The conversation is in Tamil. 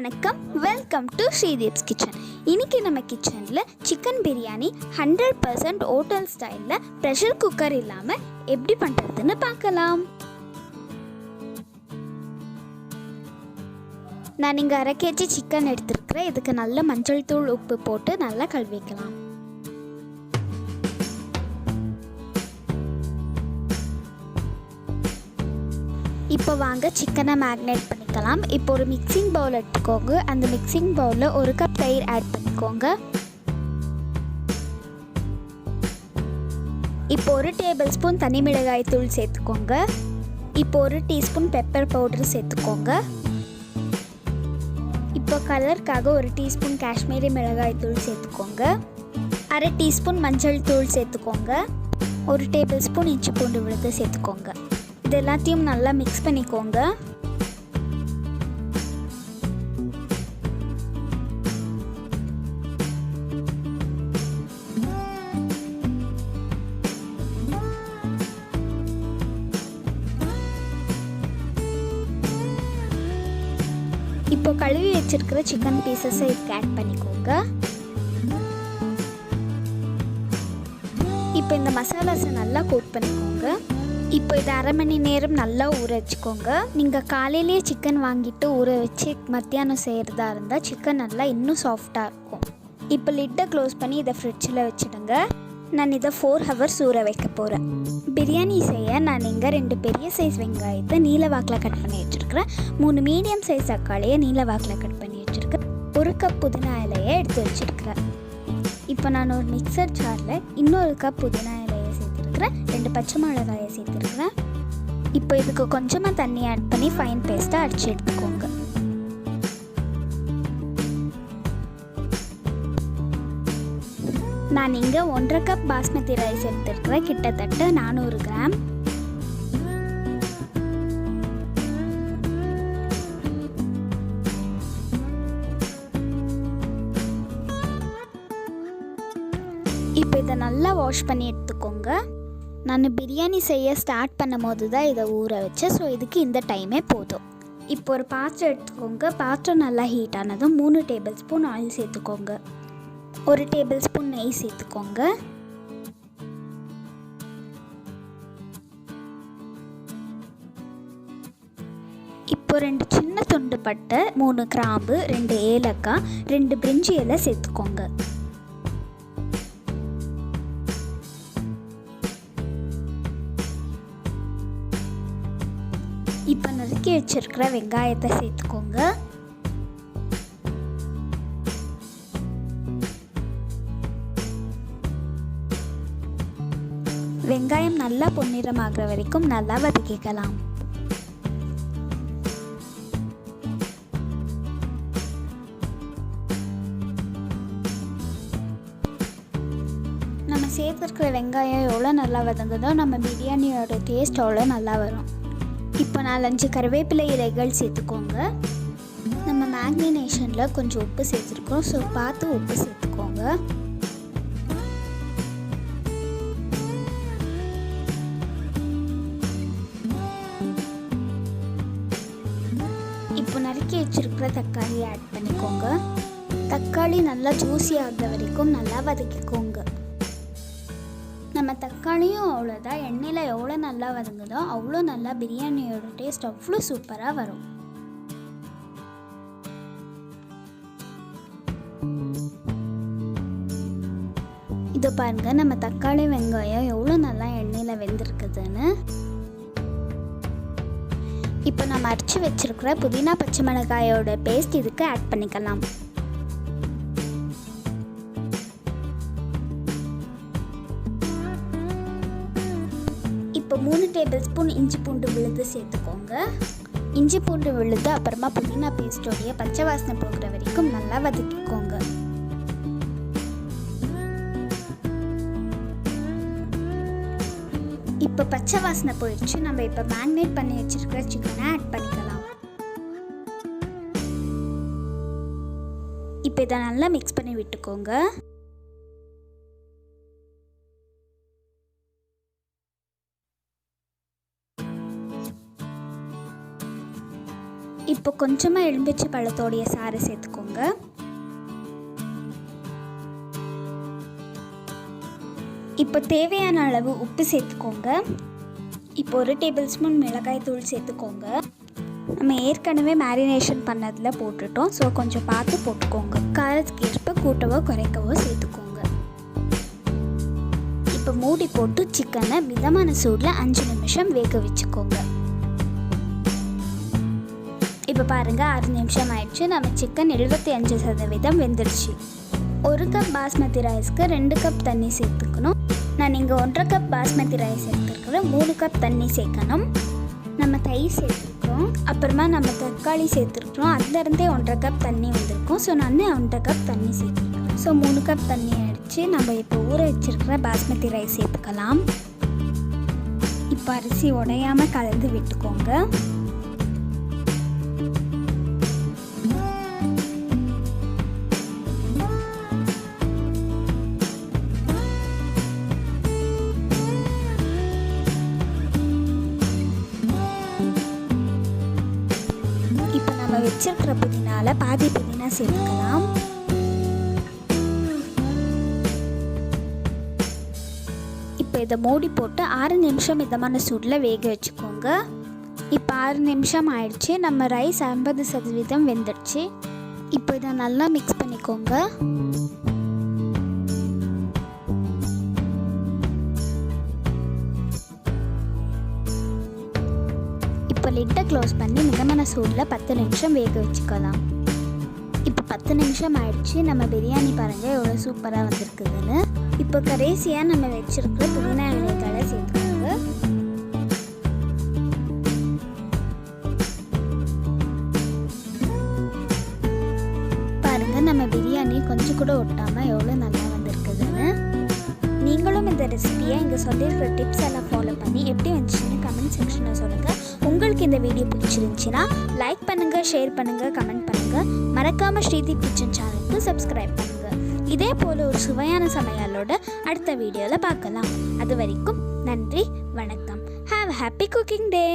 வணக்கம், வெல்கம் டு Sreedeep's கிச்சன். இன்னைக்கு நம்ம கிச்சனில் சிக்கன் பிரியாணி 100% ஹோட்டல் ஸ்டைலில் ப்ரெஷர் குக்கர் இல்லாமல் எப்படி பண்ணுறதுன்னு பார்க்கலாம். நான் இங்கே 1/2 kg சிக்கன் எடுத்துருக்கிறேன். இதுக்கு நல்ல மஞ்சள் தூள் உப்பு போட்டு நல்லா கழுவிக்கலாம். இப்போ வாங்க சிக்கனை மேக்னேட் பண்ணிக்கலாம். இப்போ ஒரு மிக்சிங் பவுல் எடுத்துக்கோங்க. அந்த மிக்சிங் பவுலில் 1 கப் தயிர் ஆட் பண்ணிக்கோங்க. இப்போ 1 டேபிள் ஸ்பூன் தனி மிளகாய் தூள் சேர்த்துக்கோங்க. இப்போ 1 டீஸ்பூன் பெப்பர் பவுடர் சேர்த்துக்கோங்க. இப்போ கலருக்காக 1 டீஸ்பூன் காஷ்மீரி மிளகாய் தூள் சேர்த்துக்கோங்க. 1/2 டீஸ்பூன் மஞ்சள் தூள் சேர்த்துக்கோங்க. 1 டேபிள் ஸ்பூன் இஞ்சி பூண்டு விழுது சேர்த்துக்கோங்க. இது எல்லாத்தையும் நல்லா மிக்ஸ் பண்ணிக்கோங்க. இப்போ கழுவி வச்சிருக்கிற சிக்கன் பீசஸை இதுக்கு ஆட் பண்ணிக்கோங்க. இப்போ இந்த மசாலாஸை நல்லா கோட் பண்ணிக்கோங்க. இப்போ இதை 1/2 மணி நேரம் நல்லா ஊற வச்சுக்கோங்க. நீங்கள் காலையிலேயே சிக்கன் வாங்கிட்டு ஊற வச்சு மத்தியானம் செய்கிறதா இருந்தால் சிக்கன் நல்லா இன்னும் சாஃப்டாக இருக்கும். இப்போ லிட்டை க்ளோஸ் பண்ணி இதை ஃப்ரிட்ஜில் வச்சுடுங்க. நான் இதை 4 ஹவர்ஸ் ஊற வைக்க போகிறேன். பிரியாணி செய்ய நான் இங்கே 2 பெரிய சைஸ் வெங்காயத்தை நீல வாக்கில் கட் பண்ணி வச்சுருக்கிறேன். 3 மீடியம் சைஸ் தக்காளியை நீல வாக்கில் கட் பண்ணி வச்சுருக்கேன். 1 கப் புதினா இலையை எடுத்து வச்சுருக்கிறேன். இப்போ நான் ஒரு மிக்சர் ஜாரில் இன்னொரு கப் புதினா இலையை சேர்த்துருக்கிறேன். 2 பச்சை மிளகாயை சேர்த்துருக்கிறேன். இப்போ இதுக்கு கொஞ்சமாக தண்ணி ஆட் பண்ணி ஃபைன் பேஸ்ட்டாக அரைச்சி எடுத்துக்கோங்க. நான் இங்கே 1/2 கப் பாஸ்மதி ரைஸ் எடுத்துருக்கிறேன், கிட்டத்தட்ட 400 கிராம். இப்போ இதை நல்லா வாஷ் பண்ணி எடுத்துக்கோங்க. நான் பிரியாணி செய்ய ஸ்டார்ட் பண்ணும் போது தான் இதை ஊற வச்சேன். ஸோ இதுக்கு இந்த டைமே போதும். இப்போ ஒரு பாத்திரம் எடுத்துக்கோங்க. பாத்திரம் நல்லா ஹீட் ஆனதும் 3 டேபிள் ஸ்பூன் ஆயில் சேர்த்துக்கோங்க. 1 டேபிள் ஸ்பூன் நெய் சேர்த்துக்கோங்க. இப்போ 2 சின்ன துண்டு பட்டை, 3 கிராம்பு, 2 ஏலக்காய், 2 பிரிஞ்சி இலை சேர்த்துக்கோங்க. இப்போ நறுக்கி வச்சிருக்கிற வெங்காயத்தை சேர்த்துக்கோங்க. வெங்காயம் நல்லா பொன்னிறமாகிற வரைக்கும் நல்லா வதக்கிக்கலாம். நம்ம சேர்த்துருக்கிற வெங்காயம் எவ்வளோ நல்லா வதங்குதோ நம்ம பிரியாணியோட டேஸ்ட் அவ்வளோ நல்லா வரும். இப்போ 4-5 கருவேப்பிலை இலைகள் சேர்த்துக்கோங்க. நம்ம மேக்னேஷனில் கொஞ்சம் உப்பு சேர்த்துருக்கோம். ஸோ பார்த்து உப்பு சேர்த்துக்கோங்க. இப்போ நறுக்கி வச்சிருக்கிற தக்காளி ஆட் பண்ணிக்கோங்க. தக்காளி நல்லா ஜூஸி ஆகிற வரைக்கும் நல்லா வதக்கிக்கோங்க. நம்ம தக்காளியும் அவ்வளோதான், எண்ணெயில் எவ்வளோ நல்லா வதங்குதோ அவ்வளோ நல்லா பிரியாணியோட டேஸ்ட் அவ்வளோ சூப்பராக வரும். இது பாருங்க, நம்ம தக்காளி வெங்காயம் எவ்வளோ நல்லா எண்ணெயில் வெந்திருக்குதுன்னு. இப்போ நம்ம அரைச்சி வச்சிருக்கிற புதினா பச்சை மிளகாயோட பேஸ்ட் இதுக்கு ஆட் பண்ணிக்கலாம். இப்போ 3 டேபிள் ஸ்பூன் இஞ்சி பூண்டு விழுது சேர்த்துக்கோங்க. இஞ்சி பூண்டு விழுது அப்புறமா புதினா பேஸ்டோடைய பச்சை வாசனை போகிற வரைக்கும் நல்லா வதக்கிக்கோங்க. இப்போ பச்சை வாசனை போயிடுச்சு. நம்ம இப்போ மேக்னேட் பண்ணி வச்சிருக்கிற சிக்கனை ஆட் பண்ணிக்கலாம். இப்போ இதை நல்லா மிக்ஸ் பண்ணி விட்டுக்கோங்க. இப்போ கொஞ்சமாக எலும்பிச்சை பழத்தோடைய சாறு சேர்த்துக்கோங்க. இப்போ தேவையான அளவு உப்பு சேர்த்துக்கோங்க. இப்போ 1 டேபிள் ஸ்பூன் மிளகாய் தூள் சேர்த்துக்கோங்க. நம்ம ஏற்கனவே மேரினேஷன் பண்ணதில் போட்டுட்டோம், ஸோ கொஞ்சம் பார்த்து போட்டுக்கோங்க. காரத்துக்கு ஏற்ப கூட்டவோ குறைக்கவோ சேர்த்துக்கோங்க. இப்போ மூடி போட்டு சிக்கனை மிதமான சூடில் 5 நிமிஷம் வேக வச்சுக்கோங்க. இப்போ பாருங்கள் 6 நிமிஷம் ஆயிடுச்சு. நம்ம சிக்கன் 75% வெந்துருச்சு. 1 கப் பாஸ்மதி ரைஸ்க்கு 2 கப் தண்ணி சேர்த்துக்கணும். நான் இங்கே 1.5 கப் பாஸ்மதி ரைஸ் எடுத்துருக்கிறேன். 3 கப் தண்ணி சேர்க்கணும். நம்ம தயிர் சேர்த்துருக்கோம், அப்புறமா நம்ம தக்காளி சேர்த்துருக்குறோம். அதுலேருந்தே 1.5 கப் தண்ணி வந்திருக்கும். ஸோ நான் 1.5 கப் தண்ணி சேர்த்துருக்கேன். ஸோ 3 கப் தண்ணி ஆகிடுச்சு. நம்ம இப்போ ஊற வச்சுருக்கிற பாஸ்மதி ரைஸ் சேர்த்துக்கலாம். இப்போ அரிசி உடையாமல் கலந்து விட்டுக்கோங்க. நம்ம வச்சிருக்கிற புதினால பாதி புதினா சேர்த்துக்கலாம். இப்போ இதை மூடி போட்டு 6 நிமிஷம் மிதமான சூடில் வேக வச்சுக்கோங்க. இப்போ 6 நிமிஷம் ஆயிடுச்சு. நம்ம ரைஸ் 50% வெந்துடுச்சு. இப்போ இதை நல்லா மிக்ஸ் பண்ணிக்கோங்க. இப்போ லிட்டை க்ளோஸ் பண்ணி மிதமான சூடில் 10 நிமிஷம் வேக வச்சுக்கலாம். இப்போ 10 நிமிஷம் ஆயிடுச்சு. நம்ம பிரியாணி பாருங்கள் எவ்வளோ சூப்பராக வந்திருக்குதுன்னு. இப்போ கடைசியாக நம்ம வச்சுருக்கிற புதினா இலைகளை சேர்த்துக்கோங்க. பாருங்கள் நம்ம பிரியாணி கொஞ்சம் கூட ஒட்டாமல் எவ்வளோ நல்லா வந்திருக்குதுன்னு. நீங்களும் இந்த ரெசிபியை இங்கே சொல்லியிருக்கிற டிப்ஸ் எல்லாம் ஃபாலோ பண்ணி எப்படி வந்துச்சுன்னு கமெண்ட் செக்ஷனில் சொல்லுங்கள். உங்களுக்கு இந்த வீடியோ பிடிச்சிருந்துச்சுன்னா லைக் பண்ணுங்கள், ஷேர் பண்ணுங்கள், கமெண்ட் பண்ணுங்கள். மறக்காமல் ஸ்ரீதீப் கிச்சன் சேனலுக்கு சப்ஸ்கிரைப் பண்ணுங்கள். இதே போல் ஒரு சுவையான சமையலோட அடுத்த வீடியோவில் பார்க்கலாம். அது வரைக்கும் நன்றி, வணக்கம். Have a happy cooking day.